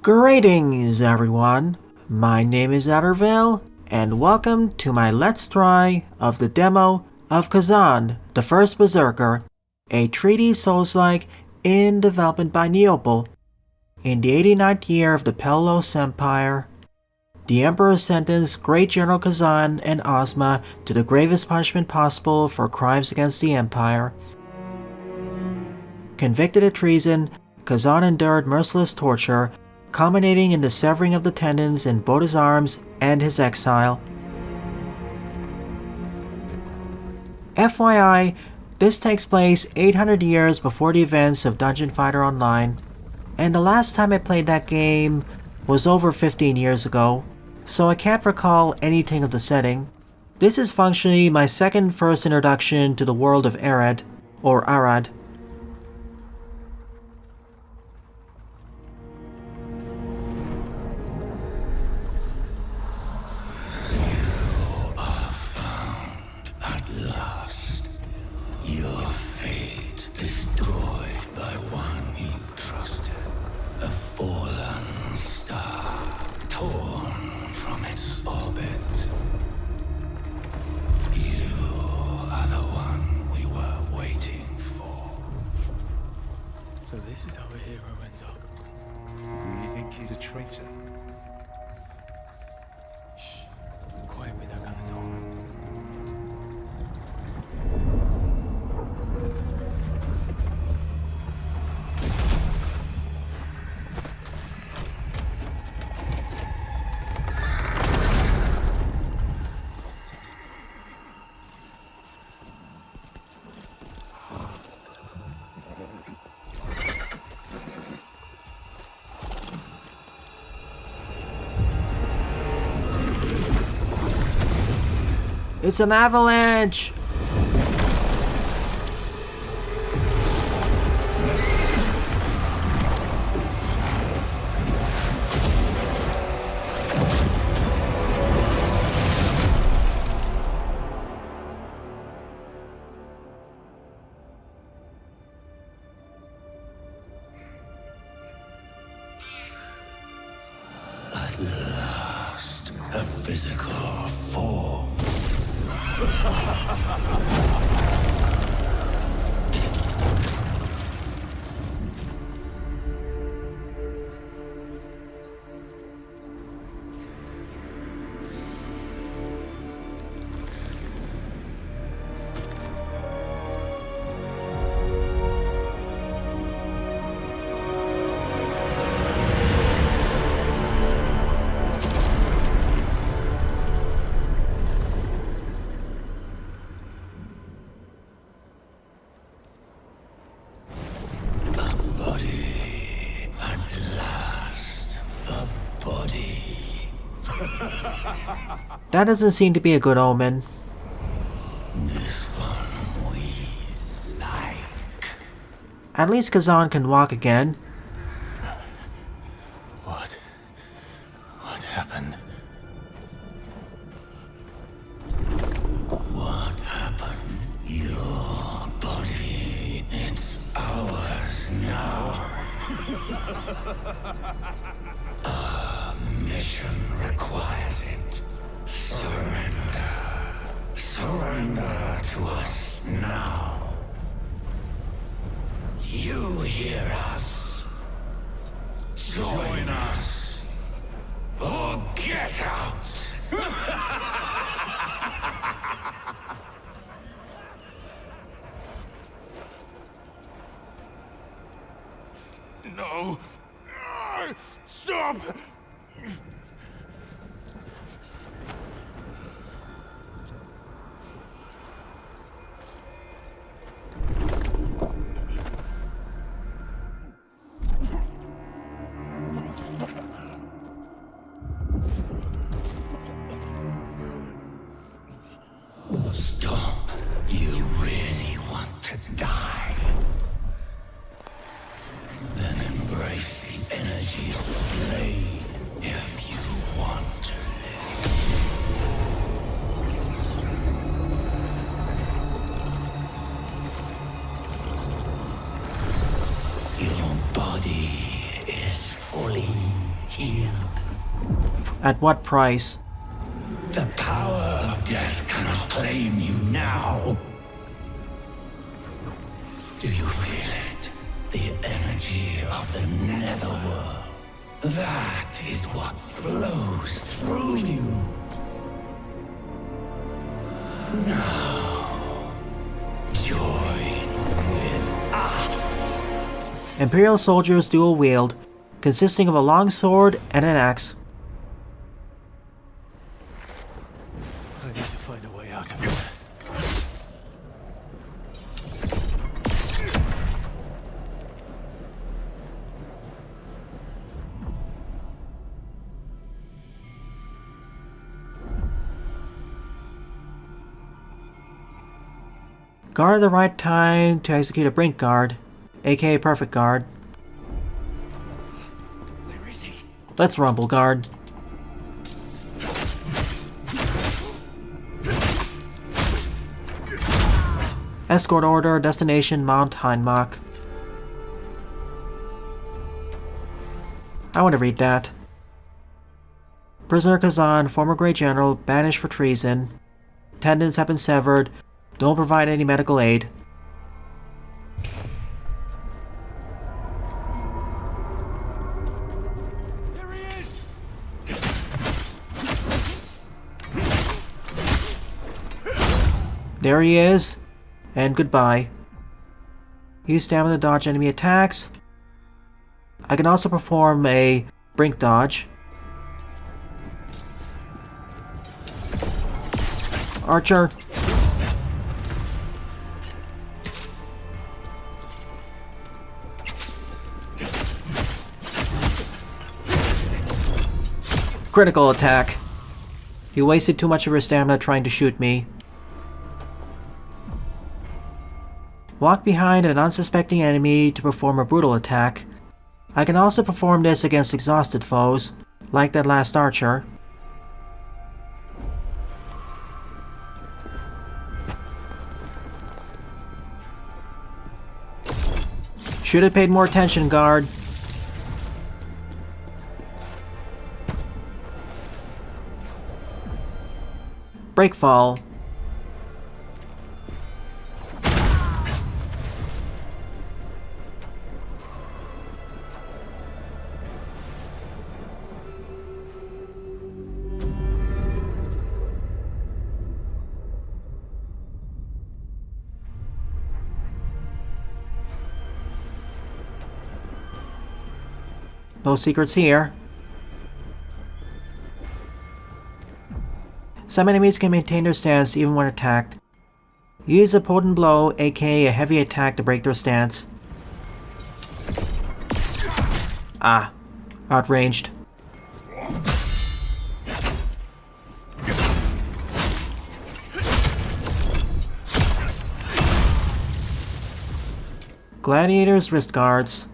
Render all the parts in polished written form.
Greetings everyone, my name is Addervale, and welcome to my Let's Try of the demo of Khazan, the First Berserker, a 3D soulslike in development by Neople. In the 89th year of the Pelos Empire, the Emperor sentenced Great General Khazan and Ozma to the gravest punishment possible for crimes against the Empire. Convicted of treason, Khazan endured merciless torture, culminating in the severing of the tendons in both his arms and his exile. FYI, this takes place 800 years before the events of Dungeon Fighter Online, and the last time I played that game was over 15 years ago, so I can't recall anything of the setting. This is functionally my first introduction to the world of Arad, or Arad. So this is how a hero ends up. Do you think he's a traitor? Shh. Quiet with that kind of talk. It's an avalanche! At last, a physical form. That doesn't seem to be a good omen. This one we like. At least Khazan can walk again. What happened? What happened? Your body, it's ours now. Our mission requires it. Surrender. Surrender to us now. You hear us. Join us. Or get out. No! Stop! Stop. You really want to die? Then embrace the energy of the blade if you want to live. Your body is fully healed. At what price? The power of death cannot claim you now. Do you feel it? The energy of the netherworld. That is what flows through you. Now, join with us. Imperial soldiers dual wield, consisting of a long sword and an axe. I need to find a way out of here. Guard at the right time to execute a brink guard, aka perfect guard. Where is he? Let's rumble guard. Escort order, destination Mount Heinmach. I want to read that. Prisoner Khazan, former Great General, banished for treason. Tendons have been severed. Don't provide any medical aid. There he is! There he is. And goodbye. Use stamina to dodge enemy attacks. I can also perform a brink dodge. Archer. Critical attack. You wasted too much of your stamina trying to shoot me. Walk behind an unsuspecting enemy to perform a brutal attack. I can also perform this against exhausted foes, like that last archer. Should have paid more attention, guard. Breakfall. No secrets here. Some enemies can maintain their stance even when attacked. Use a potent blow, aka a heavy attack, to break their stance. Ah, outranged. Gladiators' wrist guards.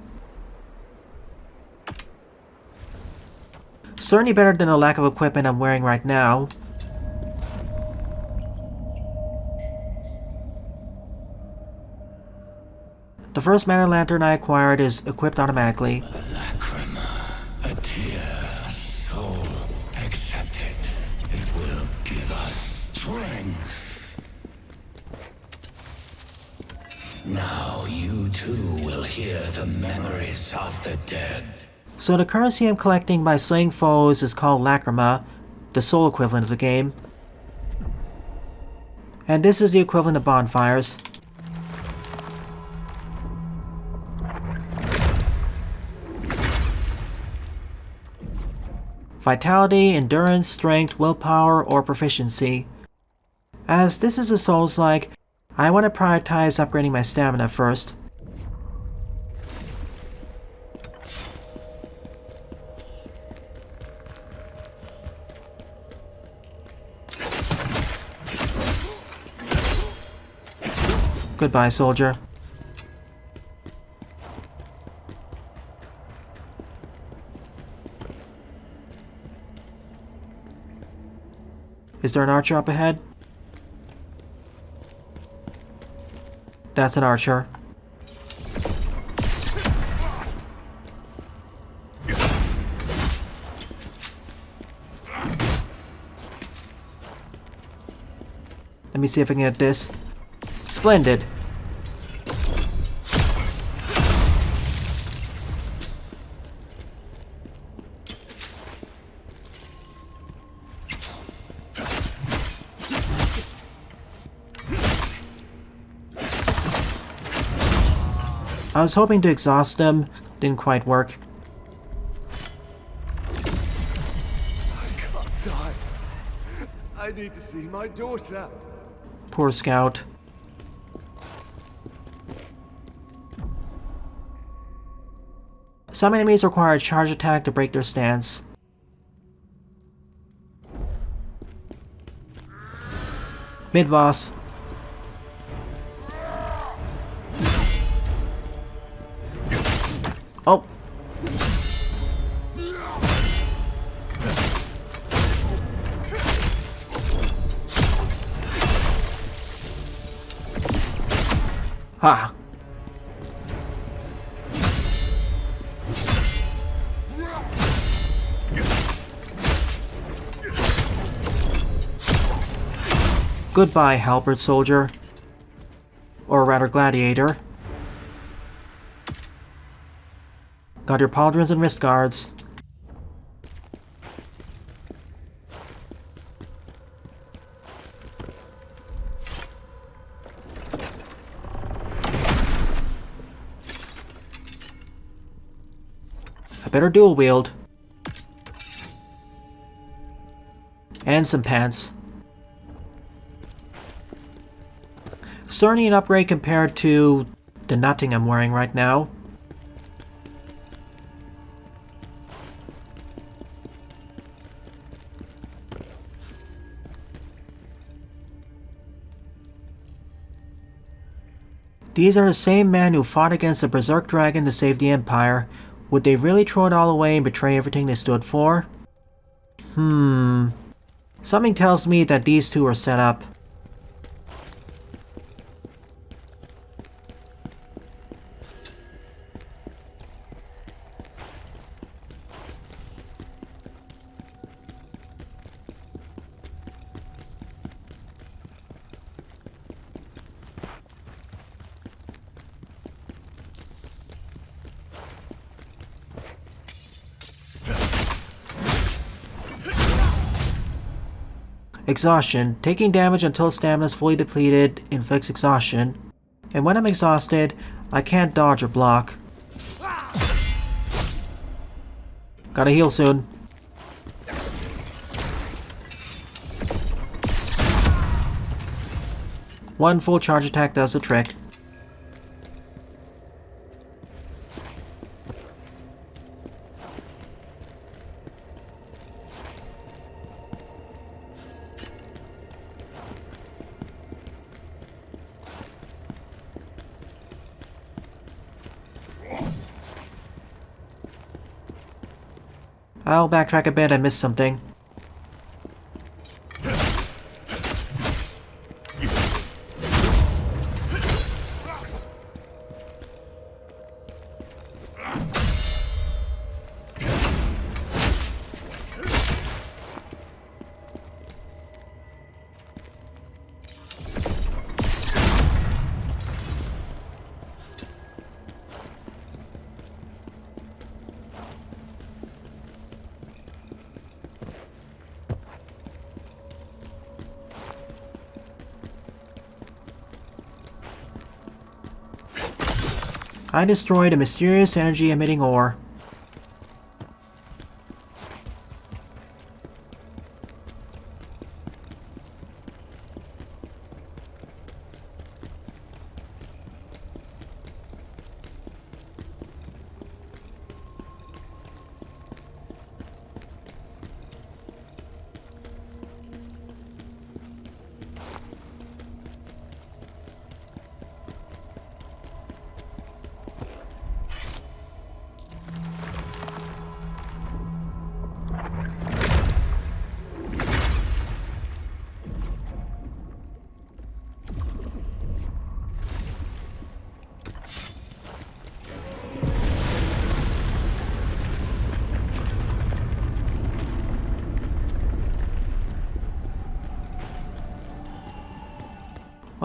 Certainly better than the lack of equipment I'm wearing right now. The first mana lantern I acquired is equipped automatically. A lacrima, a tear, a soul. Accept it. It will give us strength. Now you too will hear the memories of the dead. So the currency I'm collecting by slaying foes is called lacrima, the soul equivalent of the game. And this is the equivalent of bonfires. Vitality, endurance, strength, willpower, or proficiency. As this is a soulslike, I want to prioritize upgrading my stamina first. Goodbye, soldier. Is there an archer up ahead? That's an archer. Let me see if I can get this. Splendid. I was hoping to exhaust them. Didn't quite work. I can't die. I need to see my daughter. Poor scout. Some enemies require a charge attack to break their stance. Mid-boss. Oh! Ha! Goodbye, halberd soldier. Or rather, gladiator. Got your pauldrons and wrist guards. A better dual wield. And some pants. Certainly an upgrade compared to the nothing I'm wearing right now. These are the same men who fought against the Berserk Dragon to save the Empire. Would they really throw it all away and betray everything they stood for? Something tells me that these two are set up. Exhaustion. Taking damage until stamina is fully depleted inflicts exhaustion. And when I'm exhausted, I can't dodge or block. Gotta heal soon. One full charge attack does the trick. I'll backtrack a bit, I missed something. I destroyed a mysterious energy-emitting ore.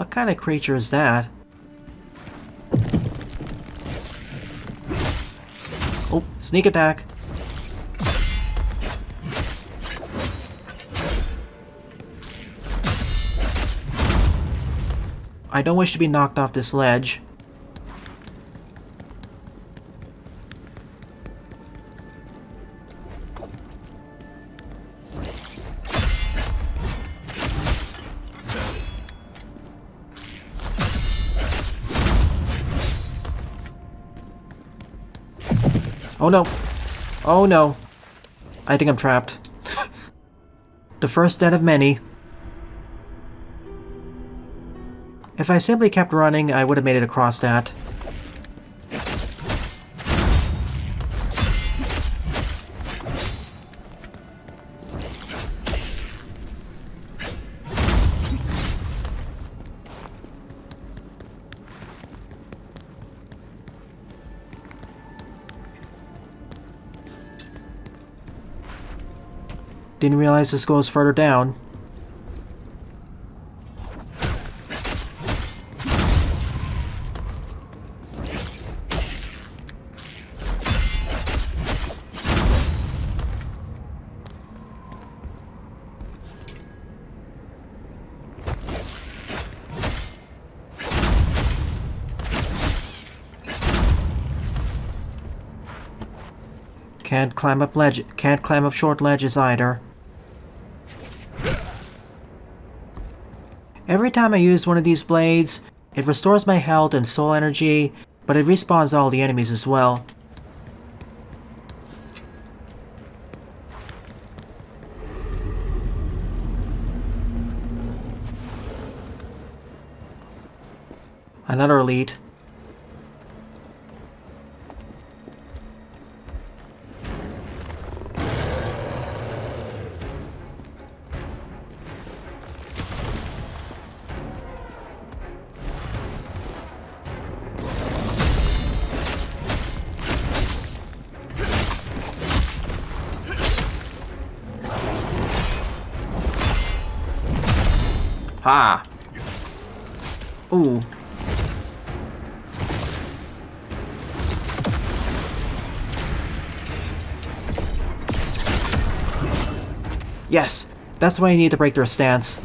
What kind of creature is that? Oh, sneak attack. I don't wish to be knocked off this ledge. Oh no! Oh no! I think I'm trapped. The first death of many. If I simply kept running, I would have made it across that. Didn't realize this goes further down. Can't climb up short ledges either. Every time I use one of these blades, it restores my health and soul energy, but it respawns all the enemies as well. Another elite. Ha! Ooh. Yes! That's the way you need to break their stance.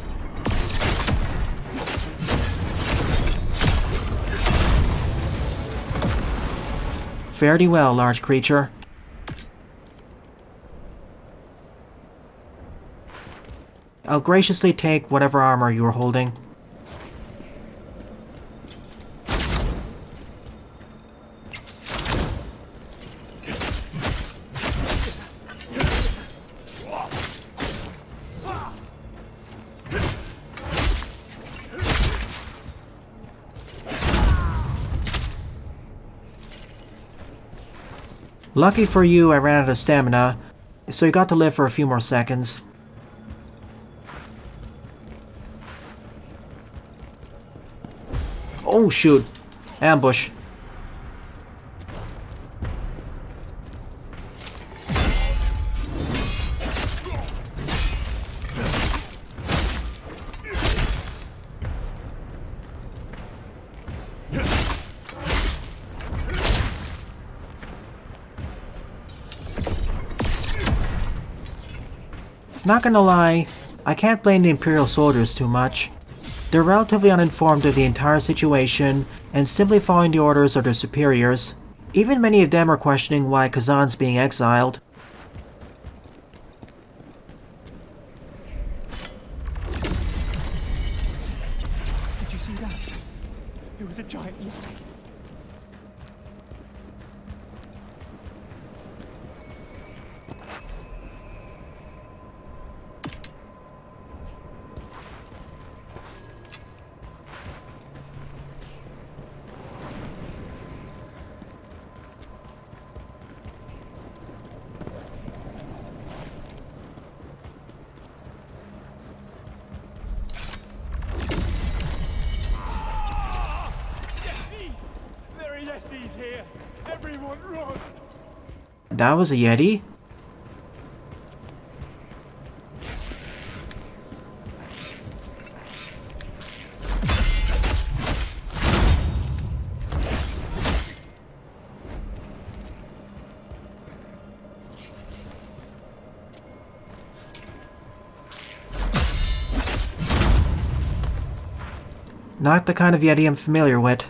Fare thee well, large creature. I'll graciously take whatever armor you are holding. Lucky for you, I ran out of stamina, so you got to live for a few more seconds. Oh shoot! Ambush. Not gonna lie, I can't blame the Imperial soldiers too much. They're relatively uninformed of the entire situation and simply following the orders of their superiors. Even many of them are questioning why Khazan's being exiled. Did you see that? It was a giant Yeti. Yetis here! Everyone run! That was a Yeti? Not the kind of Yeti I'm familiar with.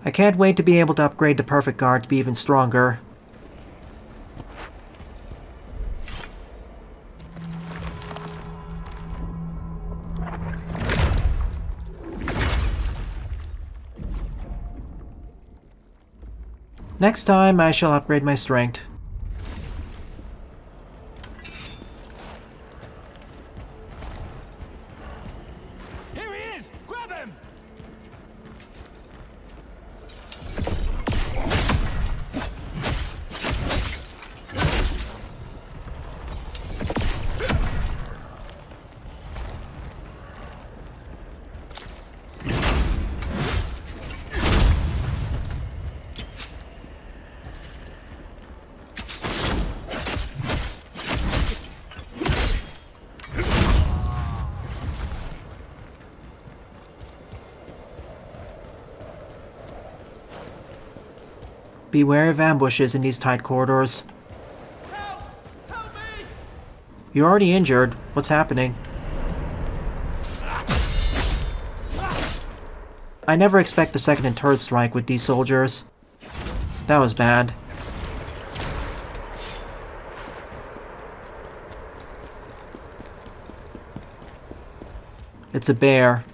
I can't wait to be able to upgrade the Perfect Guard to be even stronger. Next time, I shall upgrade my strength. Here he is! Grab him! Beware of ambushes in these tight corridors. Help! Help me! You're already injured. What's happening? I never expect the second and third strike with these soldiers. That was bad. It's a bear.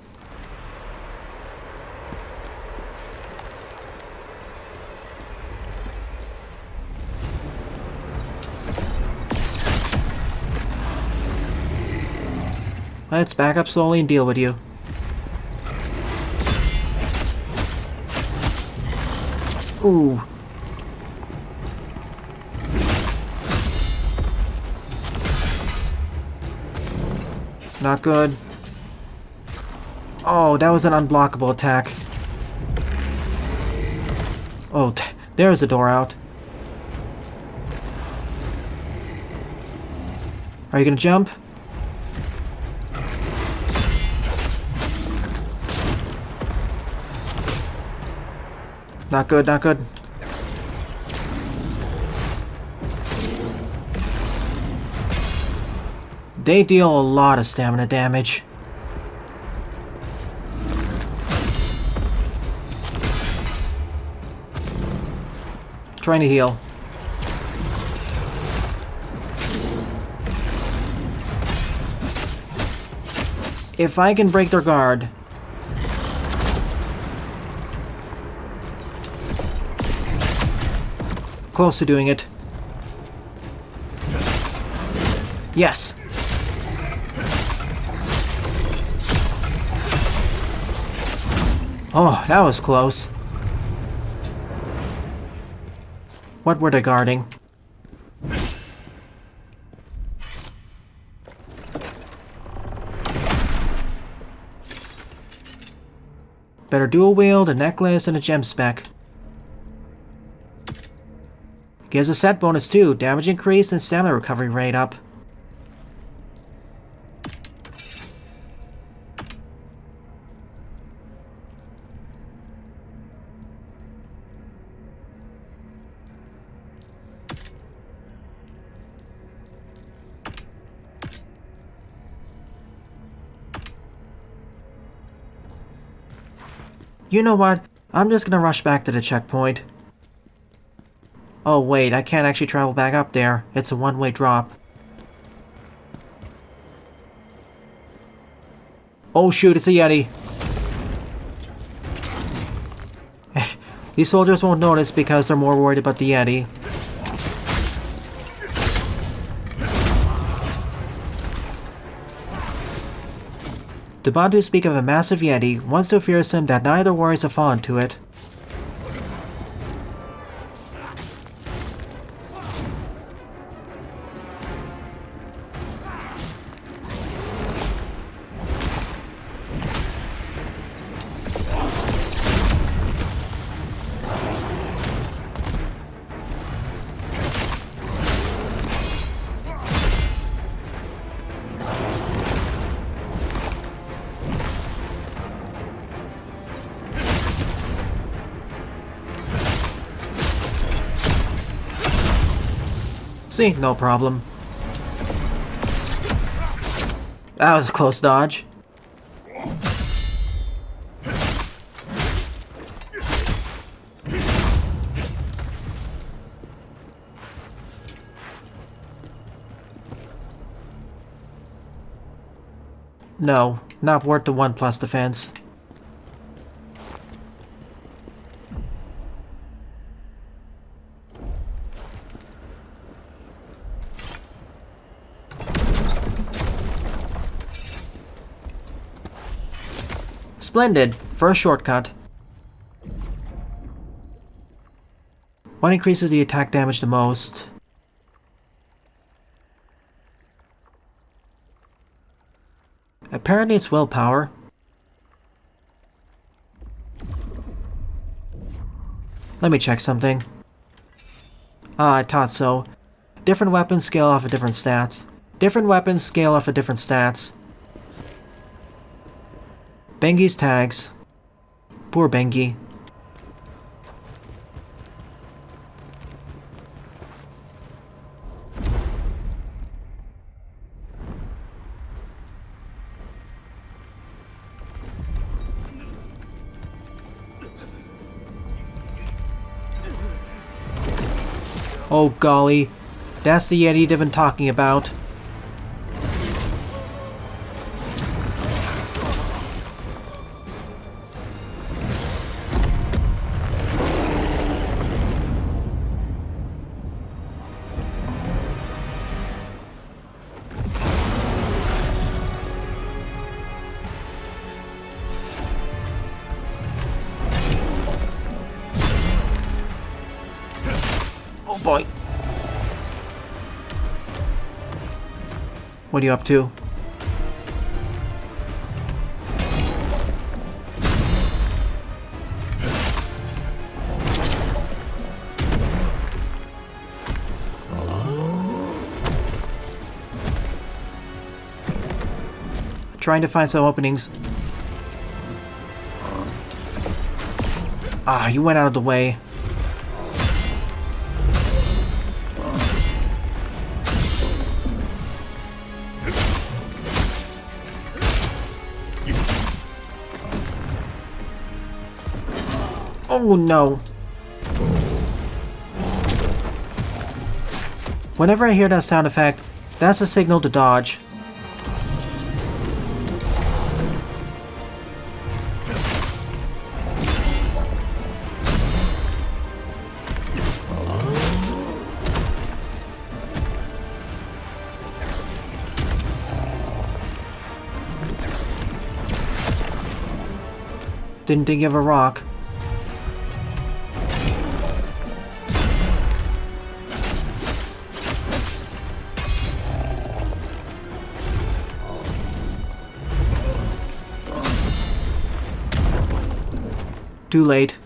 Let's back up slowly and deal with you. Ooh. Not good. Oh, that was an unblockable attack. Oh, there's a door out. Are you gonna jump? Not good, not good. They deal a lot of stamina damage. Trying to heal. If I can break their guard. Close to doing it. Yes. Oh, that was close. What were they guarding? Better dual wield, a necklace, and a gem spec. Gives a set bonus too, damage increase and stamina recovery rate up. You know what? I'm just gonna rush back to the checkpoint. Oh wait, I can't actually travel back up there. It's a one-way drop. Oh shoot, it's a Yeti. These soldiers won't notice because they're more worried about the Yeti. The Bantu speak of a massive Yeti, one so fearsome that none of their warriors have fallen to it. See, no problem. That was a close dodge. No, not worth the 1+ defense. Splendid! First shortcut. What increases the attack damage the most? Apparently it's willpower. Let me check something. Ah, I thought so. Different weapons scale off of different stats. Different weapons scale off of different stats. Bengi's tags. Poor Bengi. Oh golly, that's the Yeti they've been talking about. Oh boy. What are you up to? Trying to find some openings. Ah, you went out of the way. Oh no. Whenever I hear that sound effect, that's a signal to dodge. Didn't think of a rock. Too late.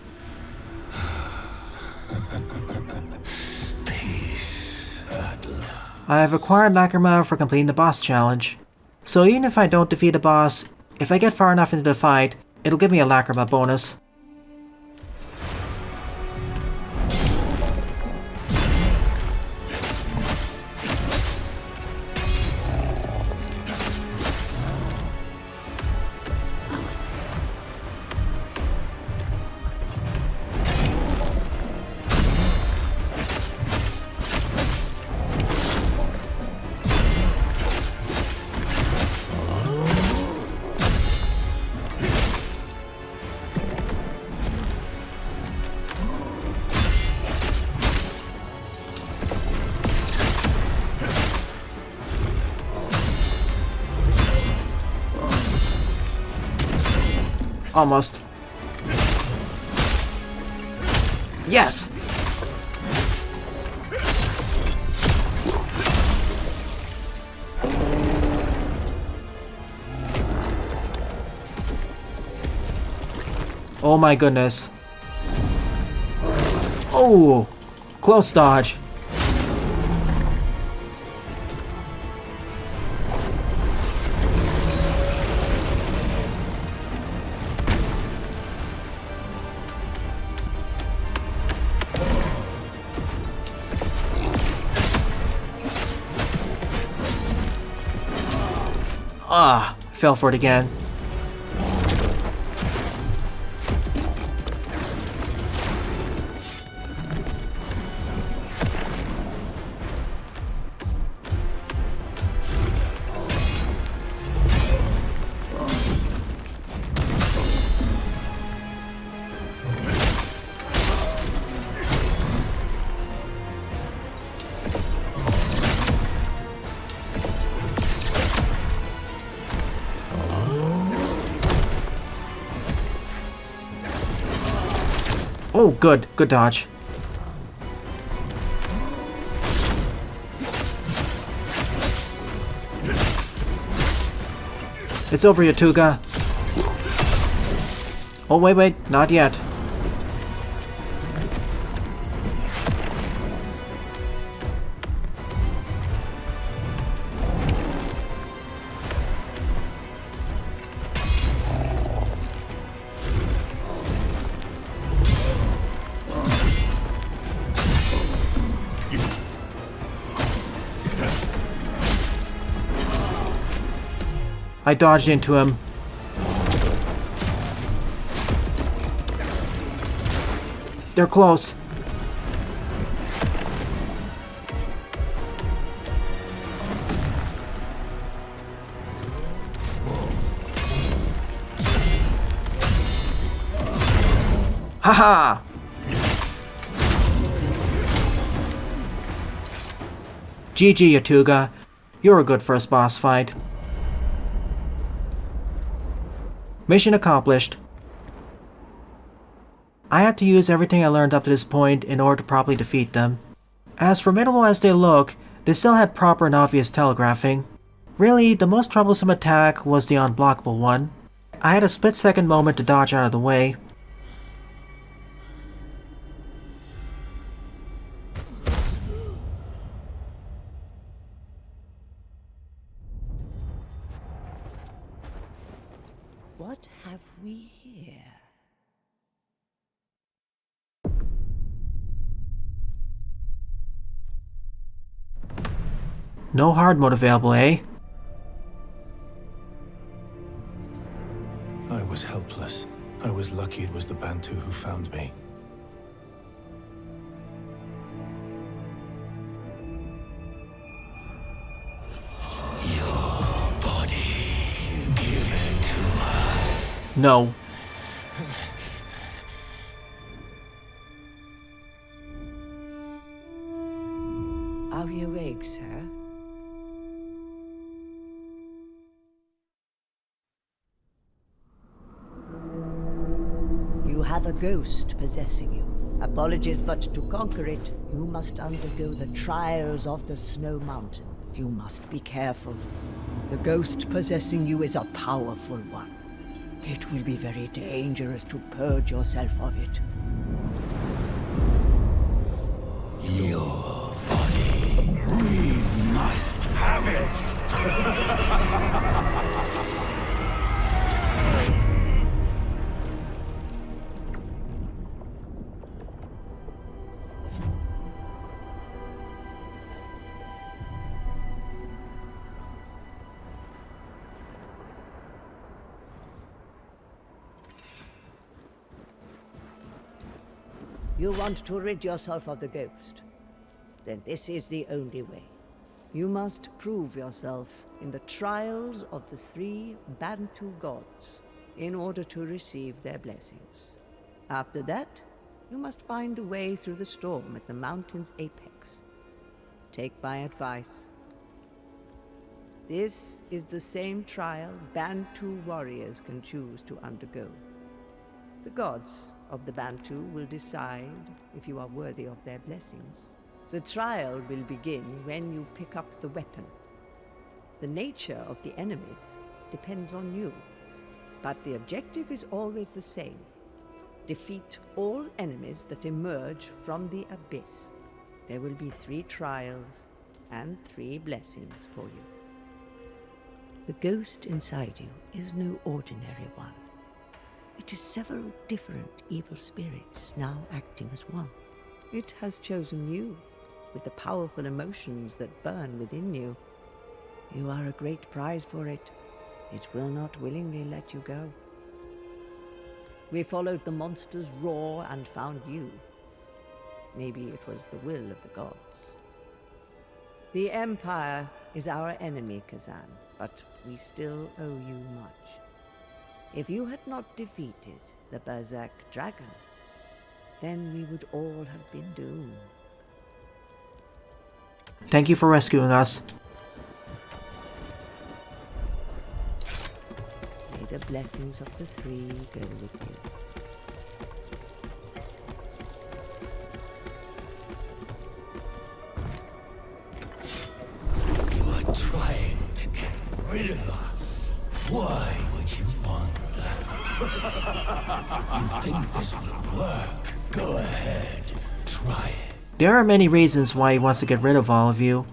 Peace at last. I have acquired Lacrima for completing the boss challenge. So even if I don't defeat the boss, if I get far enough into the fight, it'll give me a Lacrima bonus. Almost. Yes! Oh my goodness. Oh! Close dodge. Ah, fell for it again. Oh, good. Good dodge. It's over, Yetuga. Oh, wait. Not yet. I dodged into him. They're close. Haha! GG, Yetuga. You're a good first boss fight. Mission accomplished. I had to use everything I learned up to this point in order to properly defeat them. As formidable as they look, they still had proper and obvious telegraphing. Really, the most troublesome attack was the unblockable one. I had a split-second moment to dodge out of the way. What have we here? No hard mode available, eh? I was helpless. I was lucky it was the Bantu who found me. Your body given to us. No. Are we awake, sir? You have a ghost possessing you. Apologies, but to conquer it, you must undergo the trials of the Snow Mountain. You must be careful. The ghost possessing you is a powerful one. It will be very dangerous to purge yourself of it. Your body. We must have it. You want to rid yourself of the ghost? Then this is the only way. You must prove yourself in the trials of the 3 Bantu gods in order to receive their blessings. After that, you must find a way through the storm at the mountain's apex. Take my advice. This is the same trial Bantu warriors can choose to undergo. The gods of the Bantu will decide if you are worthy of their blessings. The trial will begin when you pick up the weapon. The nature of the enemies depends on you, but the objective is always the same. Defeat all enemies that emerge from the abyss. There will be 3 trials and 3 blessings for you. The ghost inside you is no ordinary one. It is several different evil spirits now acting as one. It has chosen you with the powerful emotions that burn within you. You are a great prize for it. it will not willingly let you go. We followed the monster's roar and found you. Maybe it was the will of the gods. The Empire is our enemy, Khazan, but we still owe you much. If you had not defeated the Berserk Dragon, then we would all have been doomed. Thank you for rescuing us. May the blessings of the three go with you. You are trying to get rid of us. Why would you want that? You think this will work? Go ahead, try it. There are many reasons why he wants to get rid of all of you.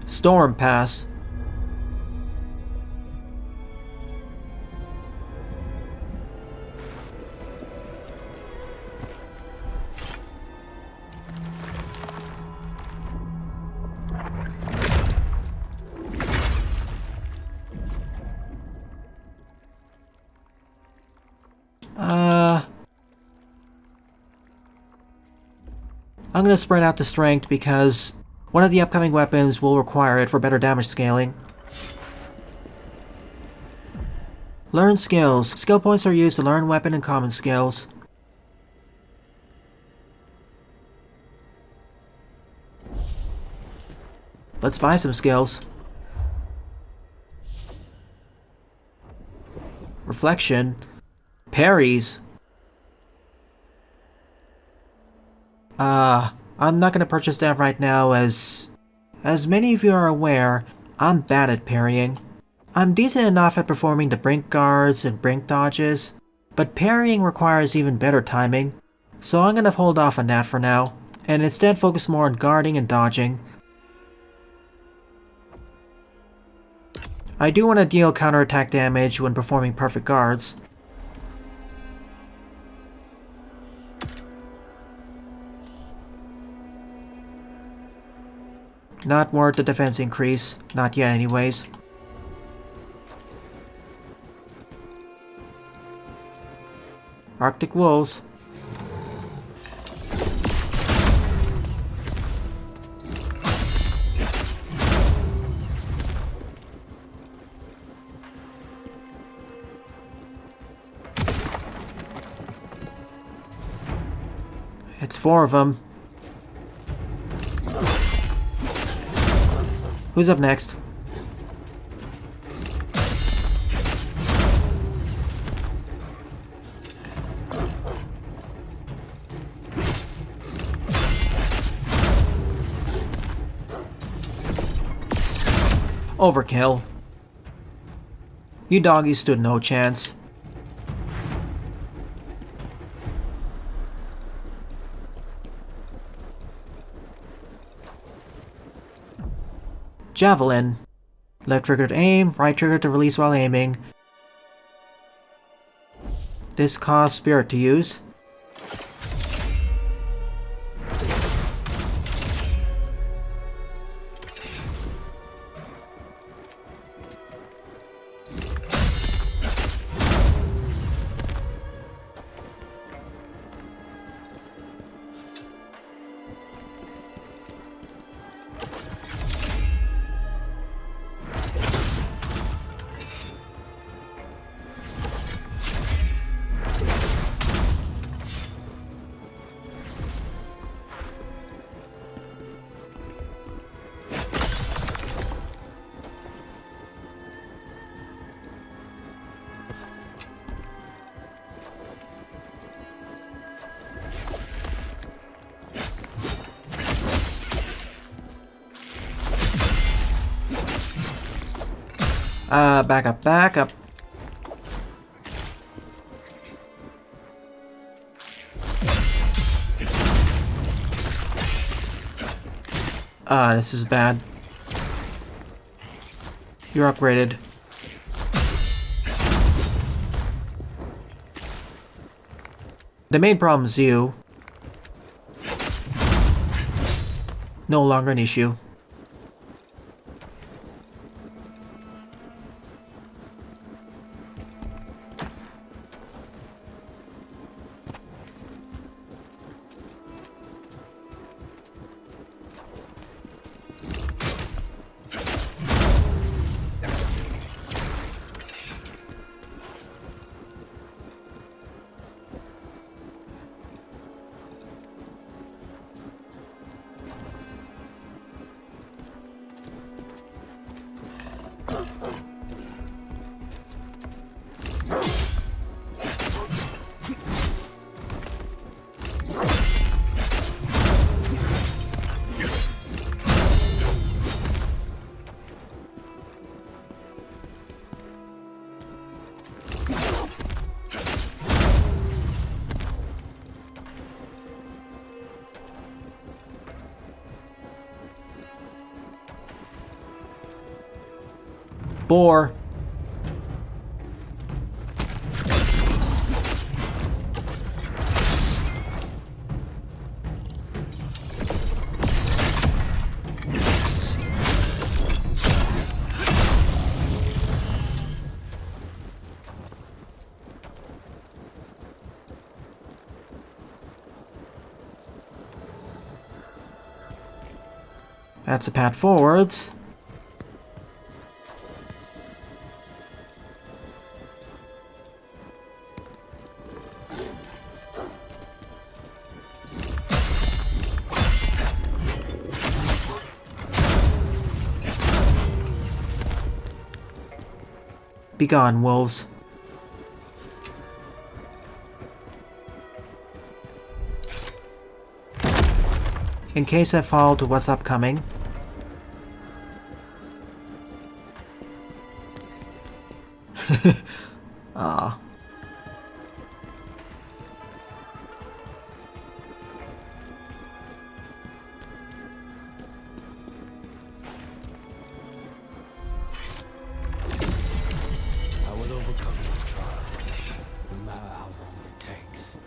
Stormpass. I'm gonna spread out the strength because one of the upcoming weapons will require it for better damage scaling. Learn skills. Skill points are used to learn weapon and common skills. Let's buy some skills. Reflection. Parries. I'm not gonna purchase that right now as many of you are aware, I'm bad at parrying. I'm decent enough at performing the brink guards and brink dodges, but parrying requires even better timing, so I'm gonna hold off on that for now, and instead focus more on guarding and dodging. I do want to deal counterattack damage when performing perfect guards. Not worth the defense increase, not yet anyways. Arctic Wolves. It's 4 of them. Who's up next? Overkill. You doggies stood no chance. Javelin. Left trigger to aim, right trigger to release while aiming. This costs spirit to use. Back up, back up. This is bad. You're upgraded. The main problem is you. No longer an issue. boar. That's a path forwards. Begone, wolves. In case I fall to what's upcoming. Ah. I will overcome these trials, no matter how long it takes.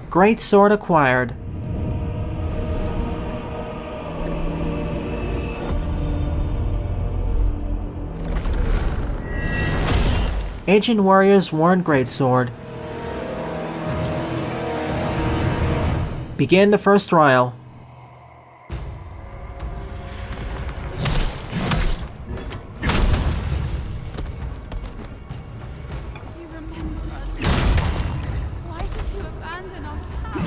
Greatsword acquired. Ancient warriors worn Greatsword. Begin the first trial. You remember us. Why did you abandon our town?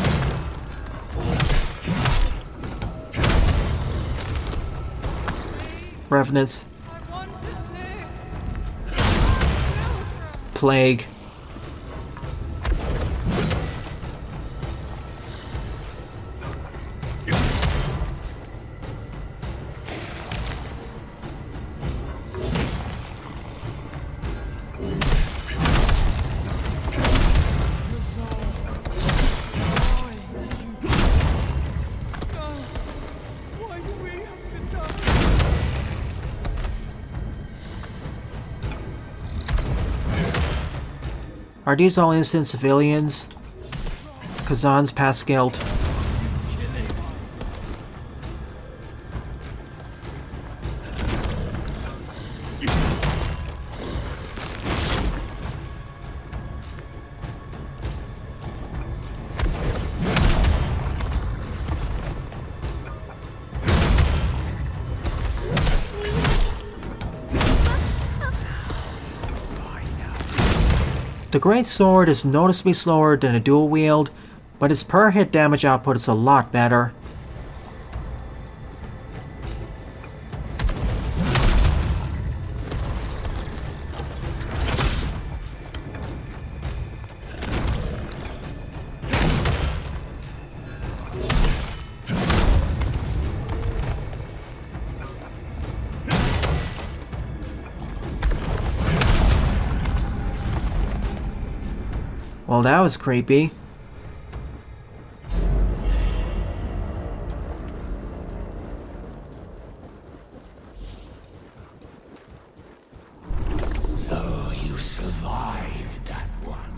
Revenants. I want to live. Plague. Why do we have to die? Are these all innocent civilians? Khazan's past guilt. The Greatsword is noticeably slower than a dual wield, but its per hit damage output is a lot better. Well, that was creepy. So you survived that one.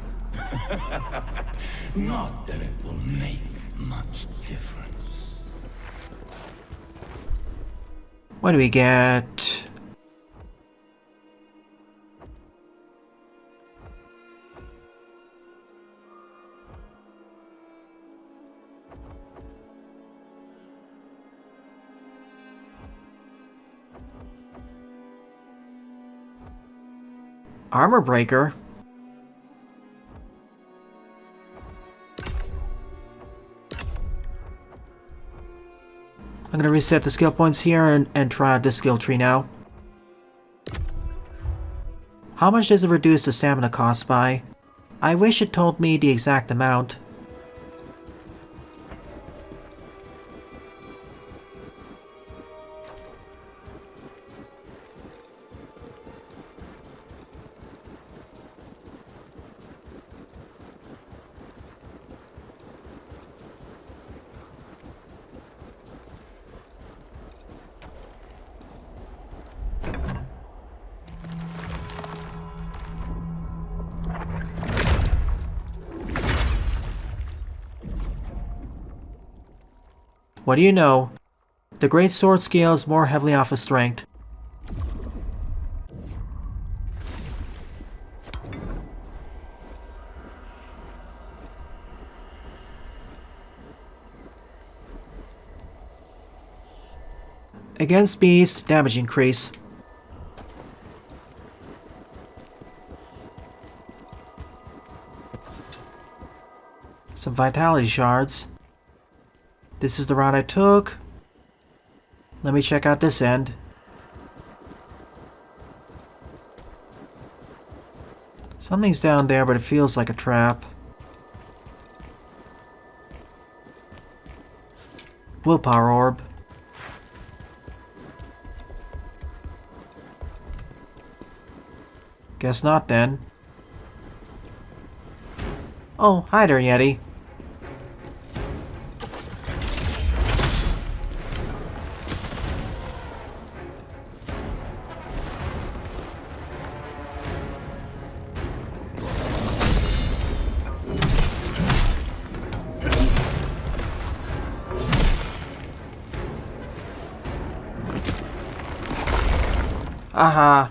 Not that it will make much difference. What do we get? Armor breaker? I'm gonna reset the skill points here and try out this skill tree now. How much does it reduce the stamina cost by? I wish it told me the exact amount. What do you know? The Greatsword scales more heavily off of strength. Against beasts, damage increase. Some vitality shards. This is the route I took. Let me check out this end. Something's down there, but it feels like a trap. Willpower orb. Guess not then. Oh, hi there, Yeti. Aha.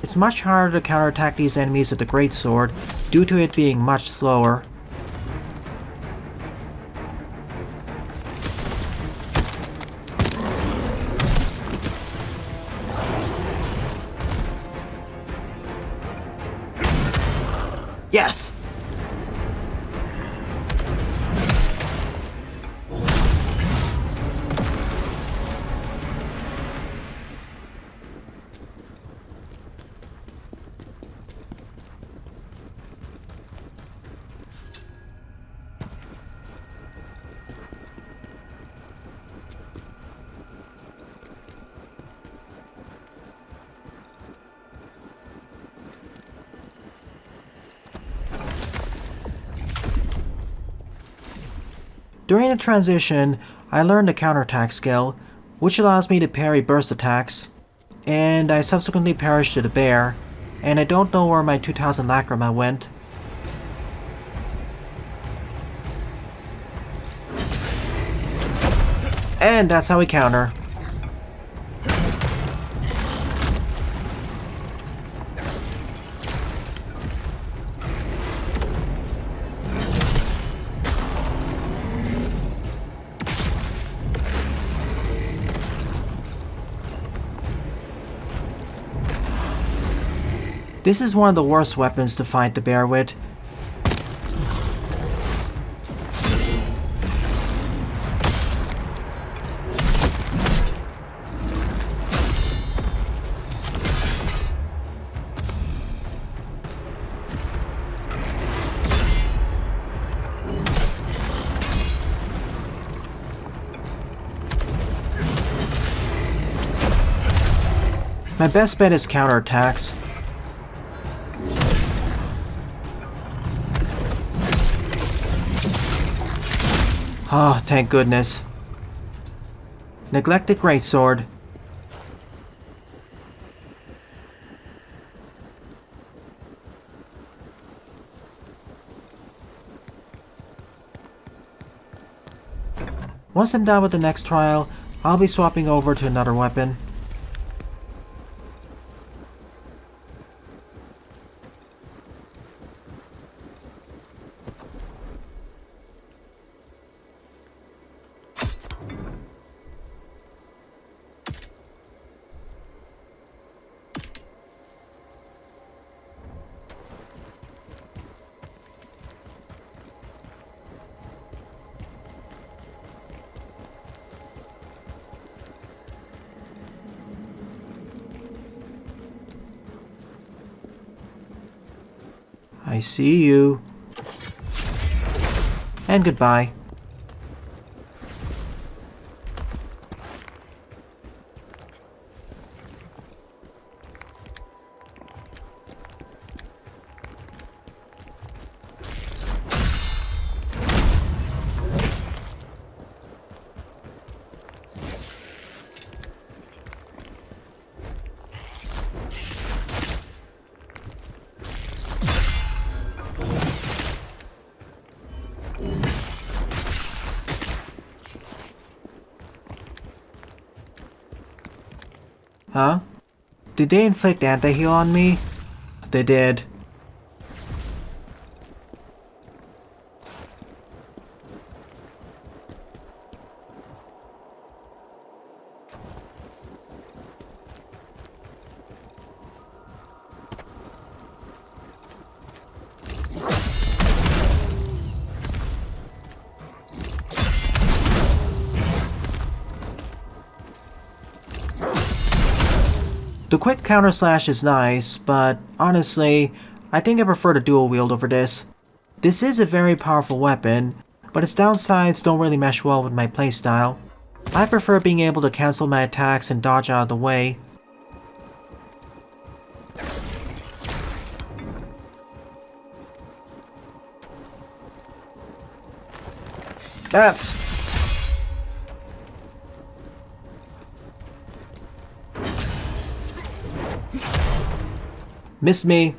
It's much harder to counterattack these enemies with the Greatsword due to it being much slower. Yes! During the transition, I learned the counterattack skill, which allows me to parry burst attacks, and I subsequently perished to the bear, and I don't know where my 2000 lacrima went. And that's how we counter. This is one of the worst weapons to fight the bear with. My best bet is counterattacks. Oh, thank goodness. Neglected Greatsword. Once I'm done with the next trial, I'll be swapping over to another weapon. I see you. And goodbye. Huh? Did they inflict anti-heal on me? They did. The quick counter slash is nice, but honestly, I think I prefer the dual wield over this. This is a very powerful weapon, but its downsides don't really mesh well with my playstyle. I prefer being able to cancel my attacks and dodge out of the way. That's... Missed me.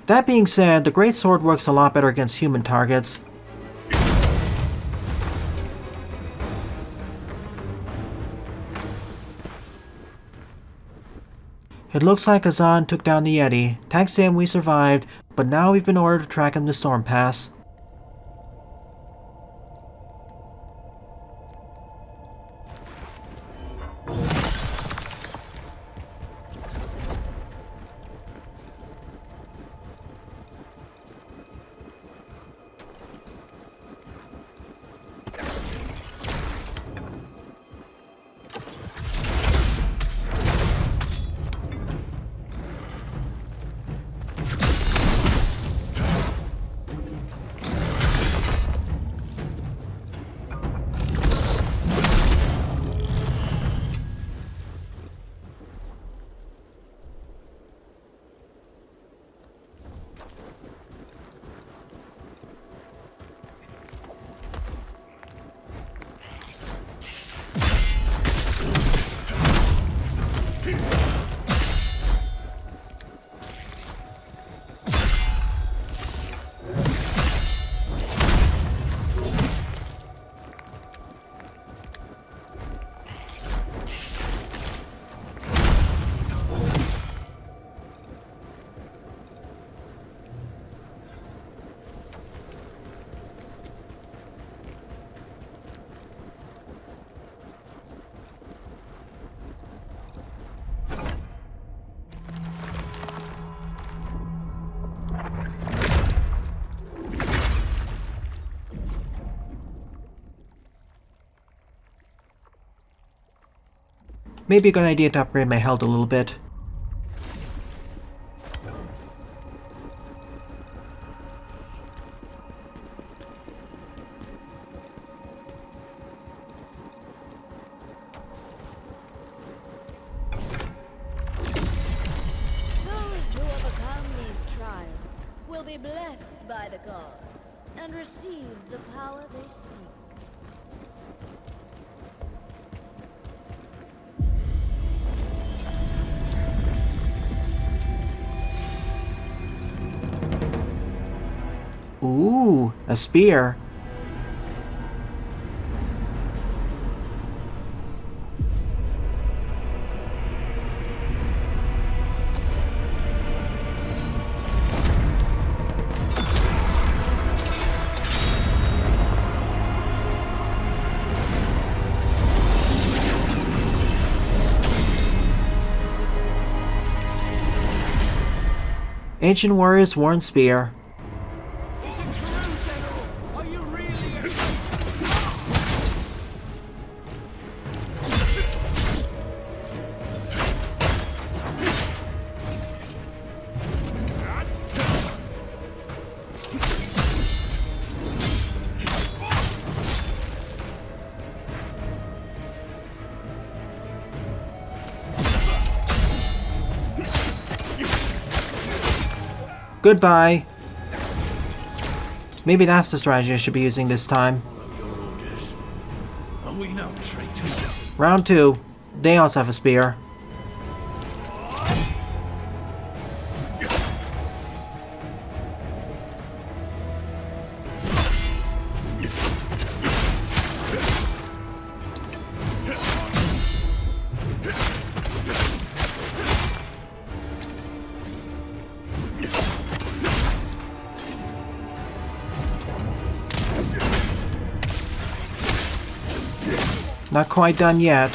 That being said, the Greatsword works a lot better against human targets. It looks like Khazan took down the Yeti. Thanks to him we survived, but now we've been ordered to track him to Stormpass. Maybe a good idea to upgrade my health a little bit. Those who overcome these trials will be blessed by the gods and receive the power they seek. Ooh, a spear. Ancient Warrior's Worn Spear. Is it true, General? Are you really a... Goodbye. Maybe that's the strategy I should be using this time. Are we no traitors? Round 2. They also have a spear. Not quite done yet.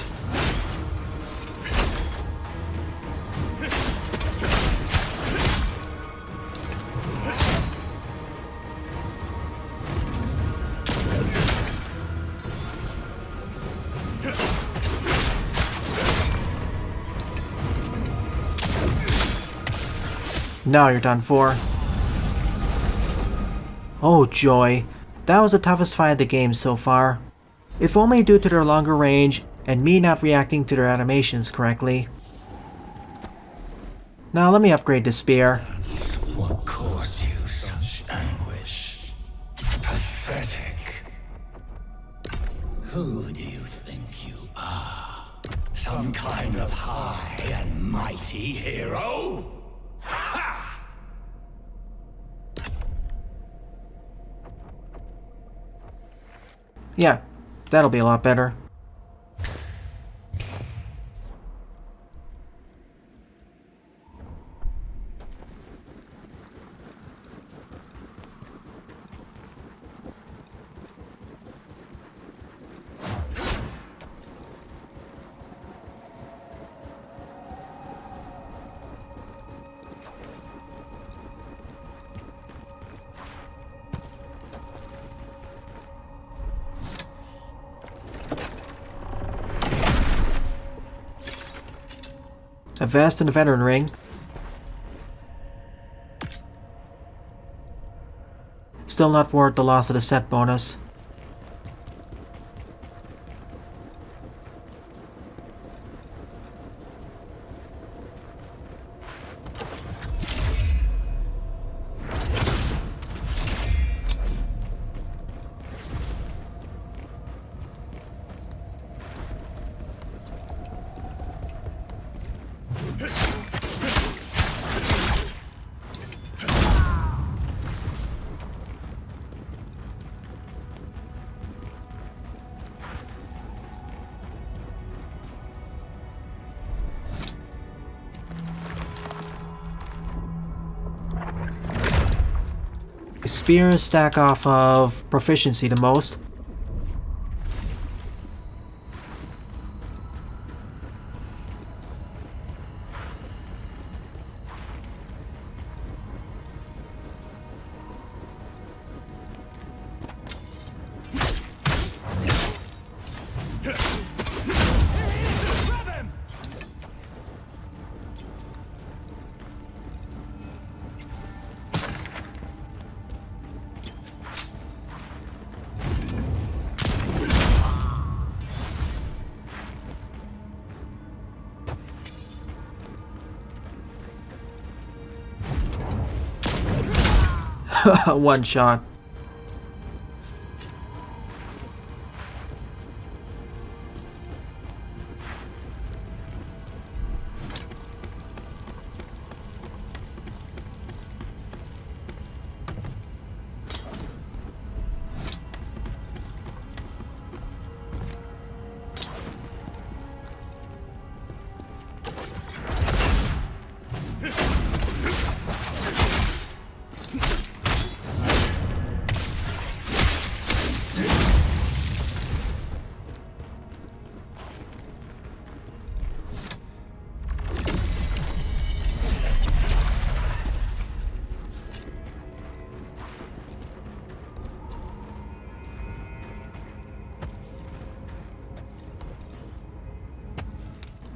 Now you're done for. Oh joy, that was the toughest fight of the game so far. If only due to their longer range and me not reacting to their animations correctly. Now let me upgrade the spear. What caused you such anguish? Pathetic. Who do you think you are? Some kind of high and mighty hero? Ha! Yeah, that'll be a lot better. A vest and a veteran ring. Still not worth the loss of the set bonus. Spears stack off of proficiency the most. One shot.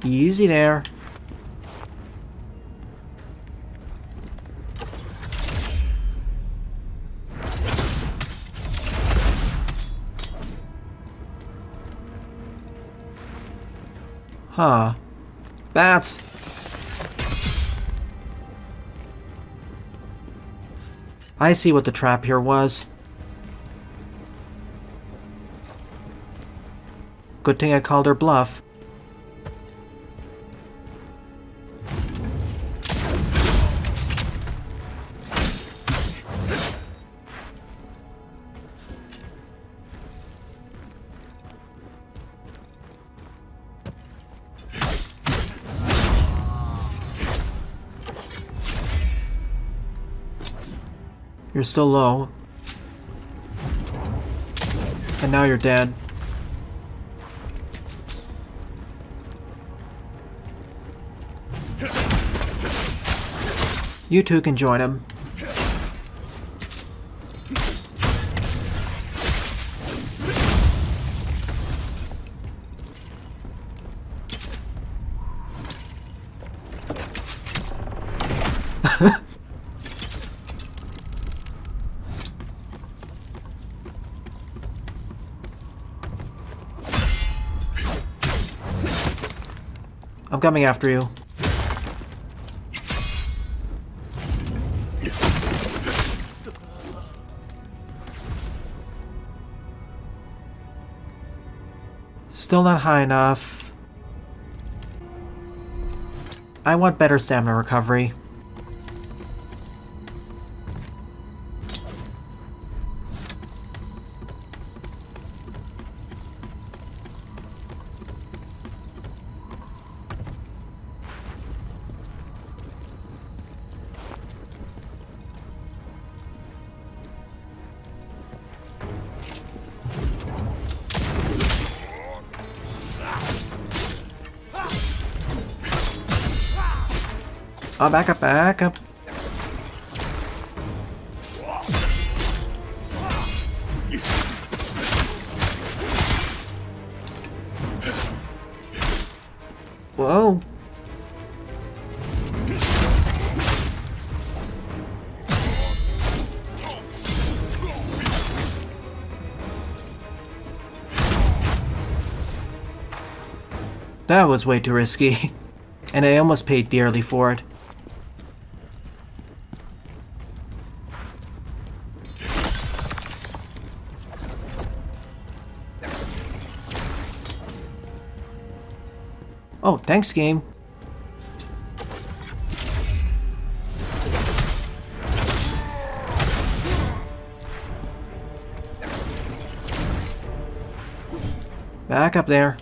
Easy there. Huh. Bats. I see what the trap here was. Good thing I called her bluff. You're still low. And now you're dead. You two can join him. I'm coming after you. Still not high enough. I want better stamina recovery. Oh, back up, back up. Whoa. That was way too risky, and I almost paid dearly for it. Oh, thanks, game. Back up there.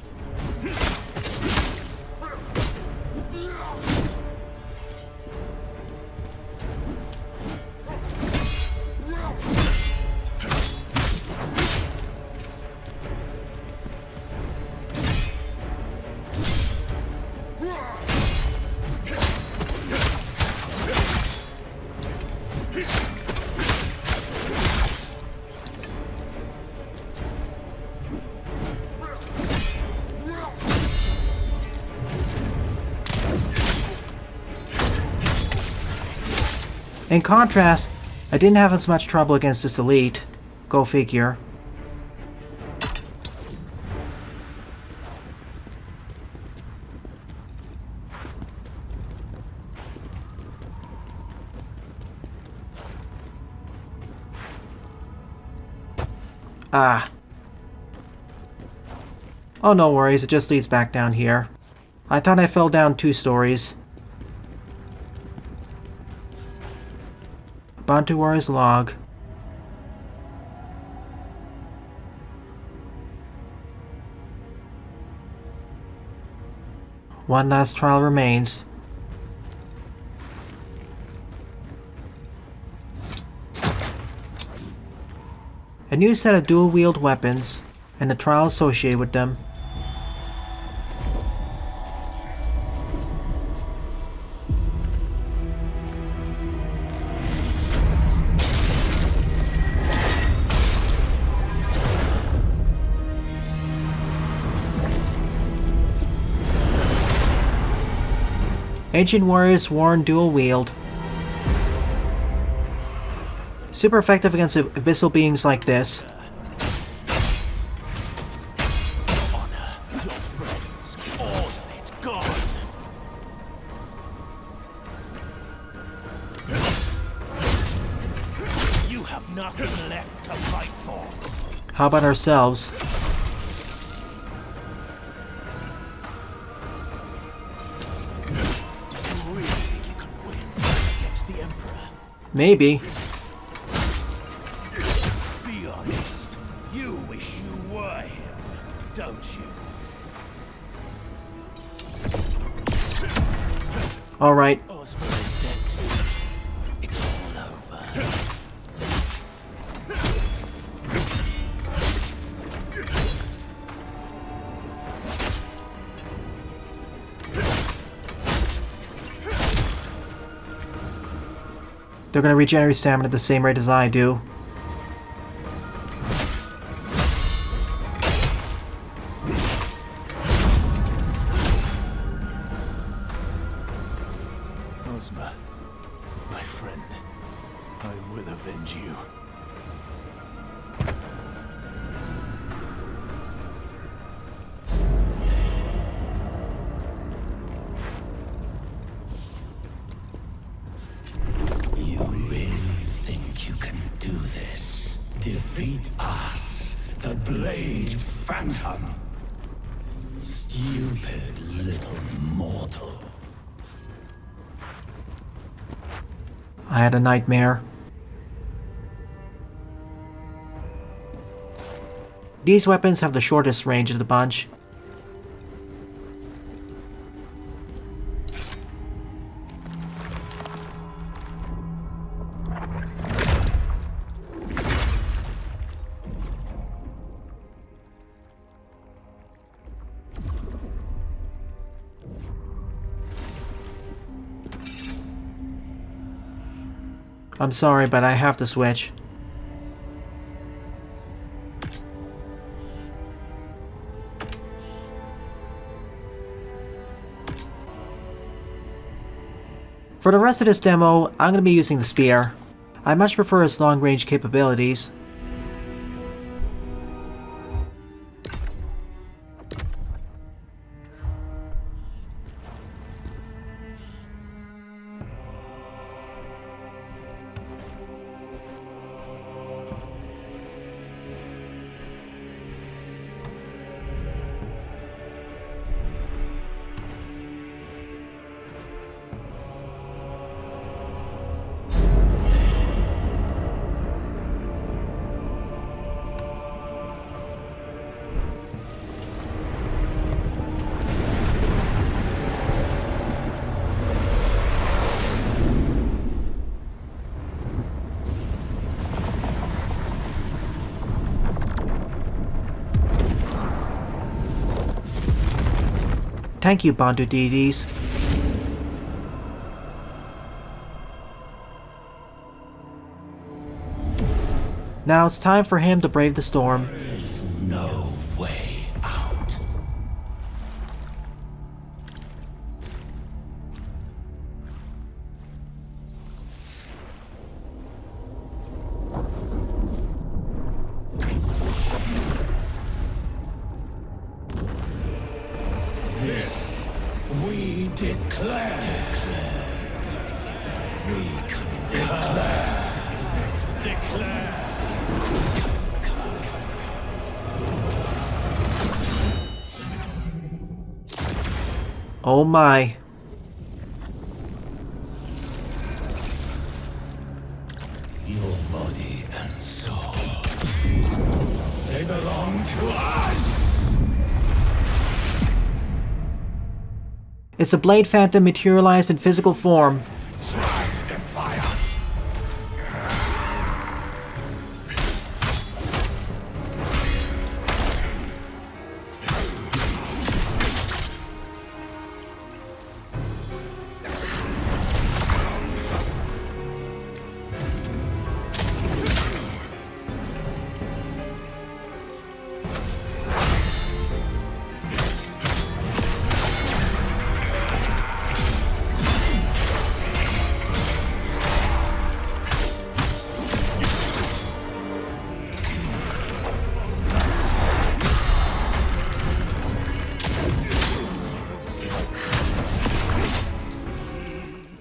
In contrast, I didn't have as much trouble against this elite. Go figure. Ah. Oh, no worries, it just leads back down here. I thought I fell down 2 stories. Bantu Warrior's log. One last trial remains. A new set of dual-wield weapons, and the trial associated with them. Ancient Warriors Worn Dual Wield. Super effective against abyssal beings like this. You have nothing left to fight for. How about ourselves? Maybe. Be honest. You wish you were him, don't you? Alright. Ozma is dead too. It's all over. They're gonna regenerate stamina at the same rate as I do. Ozma, my friend, I will avenge you. You really think you can do this? Defeat us, the Blade Phantom? Stupid little mortal. I had a nightmare. These weapons have the shortest range of the bunch. I'm sorry, but I have to switch. For the rest of this demo, I'm going to be using the spear. I much prefer its long-range capabilities. Thank you, Bantu deities. Now it's time for him to brave the storm. There's no way out. This we declare. We declare. Oh my. Your body and soul, they belong to us! It's a Blade Phantom materialized in physical form. Try to defy us!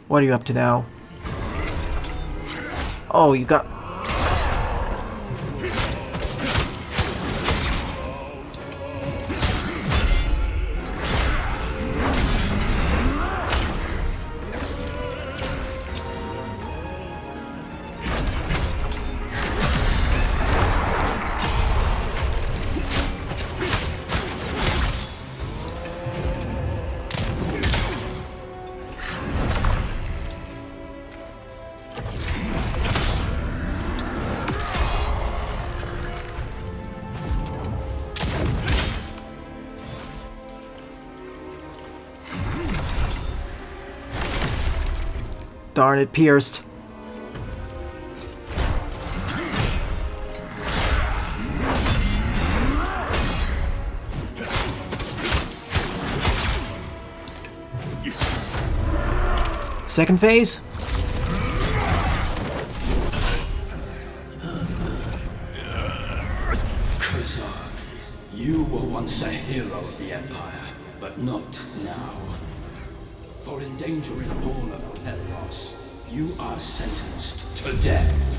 What are you up to now? Oh, you got... Darn it, pierced. Second phase? Khazan, you were once a hero of the Empire, but not now. For endangering all of Pelos, you are sentenced to death.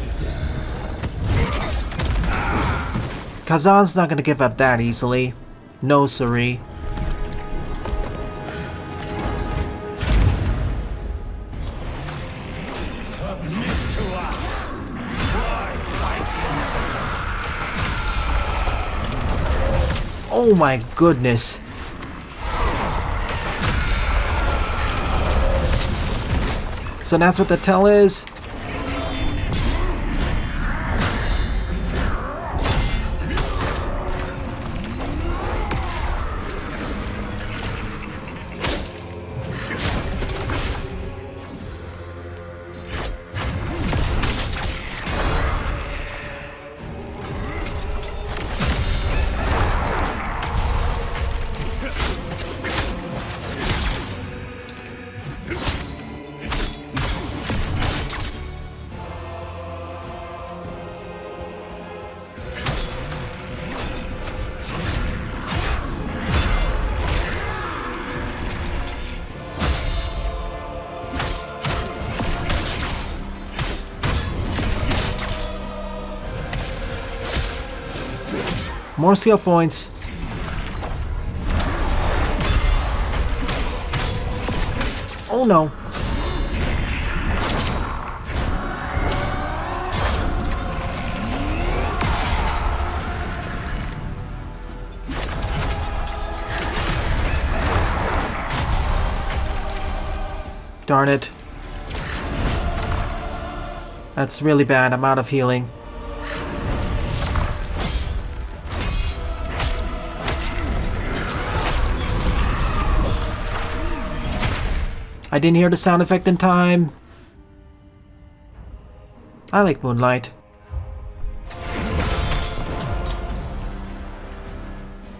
Khazan's not gonna give up that easily. No, siree. Submit to us! Why fight Oh my goodness. So that's what the tell is? More skill points. Oh no. Darn it. That's really bad. I'm out of healing. I didn't hear the sound effect in time. I like Moonlight.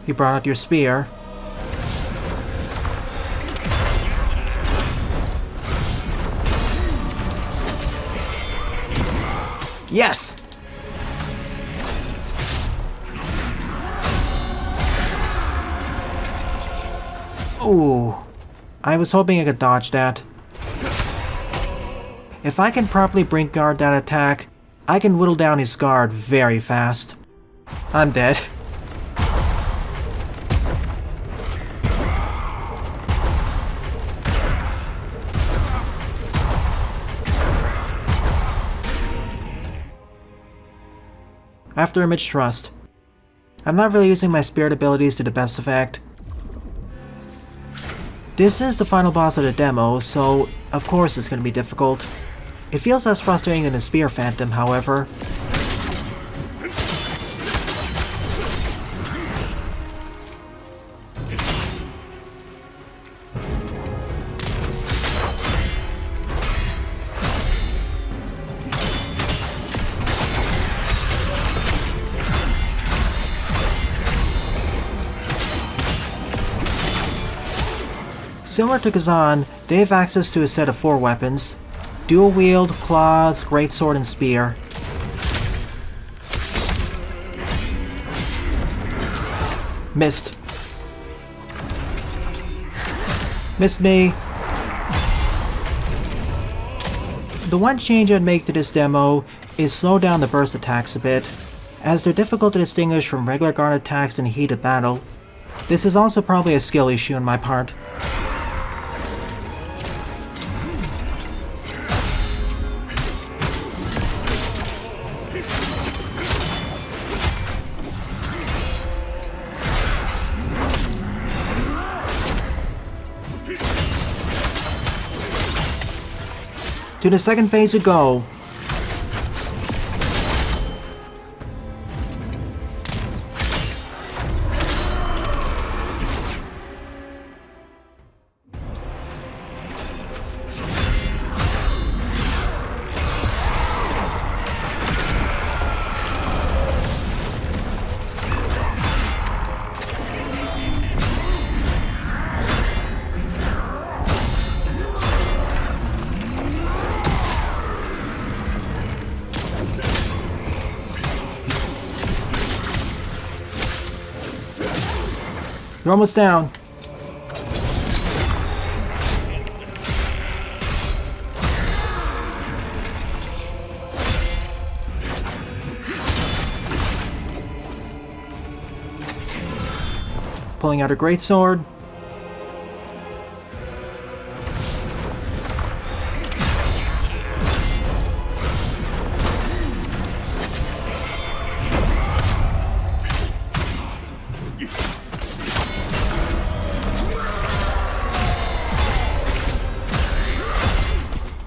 You brought out your spear. Yes! Ooh. I was hoping I could dodge that. If I can properly brink guard that attack, I can whittle down his guard very fast. I'm dead. after image trust. I'm not really using my spirit abilities to the best effect. This is the final boss of the demo, so of course it's going to be difficult. It feels less frustrating than the Spear Phantom, however. Similar to Khazan, they have access to a set of 4 weapons: dual wield, claws, greatsword, and spear. Missed. Missed me. The one change I'd make to this demo is slow down the burst attacks a bit, as they're difficult to distinguish from regular guard attacks in the heat of battle. This is also probably a skill issue on my part. To the second phase we go. You're almost down. Pulling out a greatsword.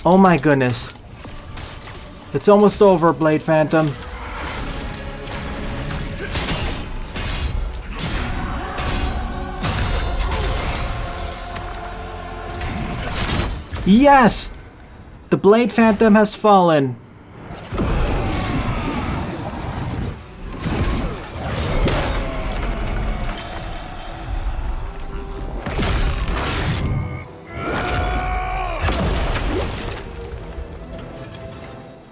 Oh my goodness. It's almost over, Blade Phantom. Yes! The Blade Phantom has fallen.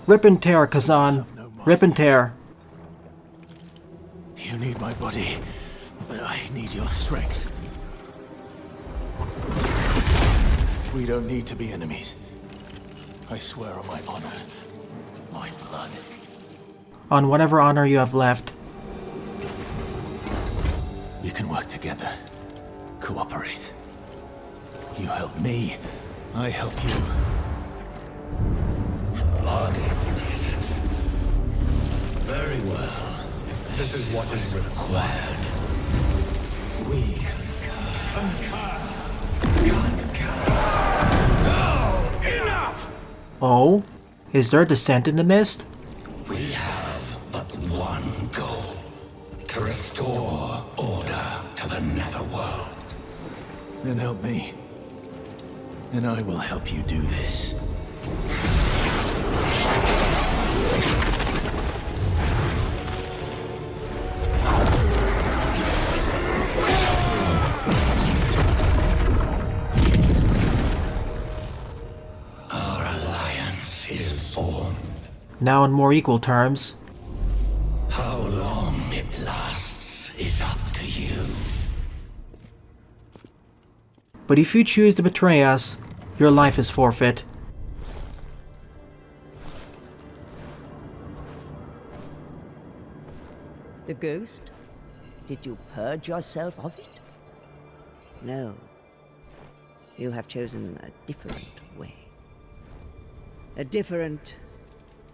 Rip and tear, Khazan. Rip and tear. You need my body, but I need your strength. We don't need to be enemies. I swear on my honor, with my blood. On whatever honor you have left. We can work together. Cooperate. You help me, I help you. Bargain, is it? Very well. If this is what is required, we concur. No! Enough! Oh? Is there descent in the mist? We have but one goal. To restore order to the netherworld. Then help me. And I will help you do this. Our alliance is formed. Now in more equal terms. How long it lasts is up to you. But if you choose to betray us, your life is forfeit. The ghost? Did you purge yourself of it? No. You have chosen a different way. A different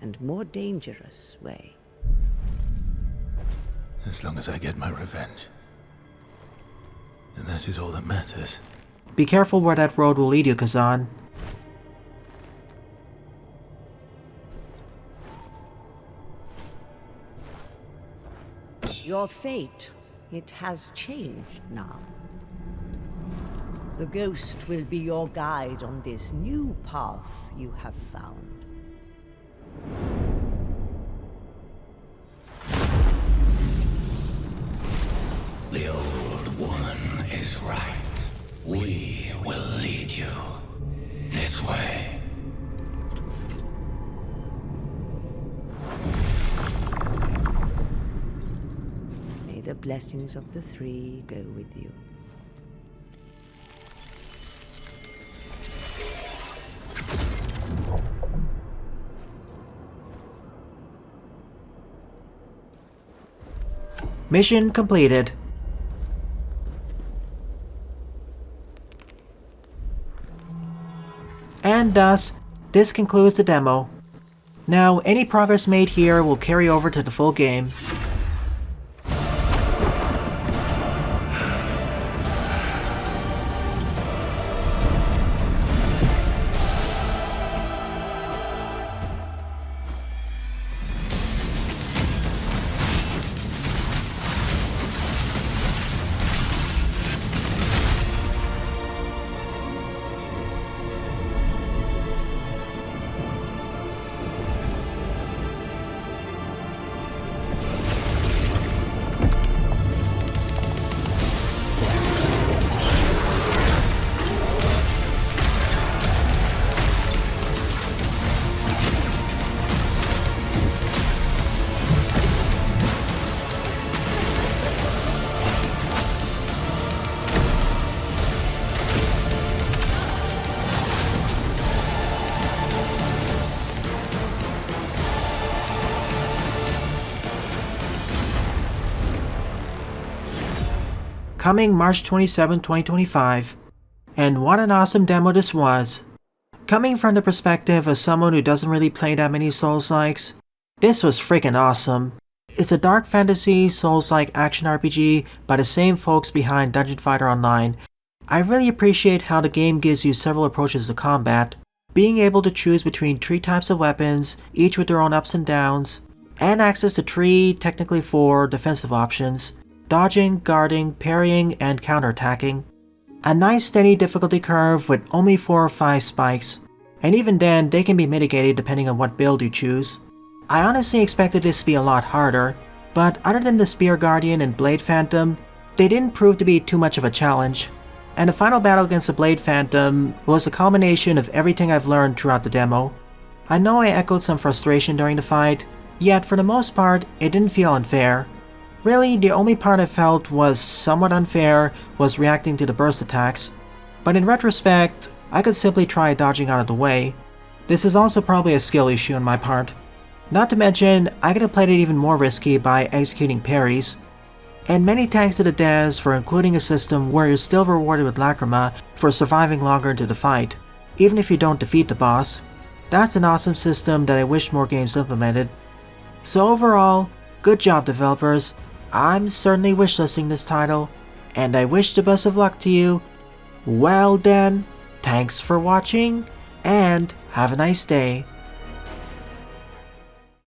and more dangerous way. As long as I get my revenge. And that is all that matters. Be careful where that road will lead you, Khazan. Your fate, it has changed now. The ghost will be your guide on this new path you have found. The old woman is right. We will lead you this way. May the blessings of the three go with you. Mission completed. And thus, this concludes the demo. Now, any progress made here will carry over to the full game. Coming March 27, 2025. And what an awesome demo this was. Coming from the perspective of someone who doesn't really play that many Souls-likes, this was freaking awesome. It's a dark fantasy Souls-like action RPG by the same folks behind Dungeon Fighter Online. I really appreciate how the game gives you several approaches to combat, being able to choose between 3 types of weapons, each with their own ups and downs, and access to 3, technically 4, defensive options. Dodging, guarding, parrying, and counterattacking. A nice steady difficulty curve with only 4 or 5 spikes, and even then they can be mitigated depending on what build you choose. I honestly expected this to be a lot harder, but other than the Spear Guardian and Blade Phantom, they didn't prove to be too much of a challenge, and the final battle against the Blade Phantom was the culmination of everything I've learned throughout the demo. I know I echoed some frustration during the fight, yet for the most part it didn't feel unfair. Really, the only part I felt was somewhat unfair was reacting to the burst attacks, but in retrospect, I could simply try dodging out of the way. This is also probably a skill issue on my part. Not to mention, I could have played it even more risky by executing parries. And many thanks to the devs for including a system where you're still rewarded with Lacrima for surviving longer into the fight, even if you don't defeat the boss. That's an awesome system that I wish more games implemented. So overall, good job developers. I'm certainly wishlisting this title, and I wish the best of luck to you. Well then, thanks for watching, and have a nice day.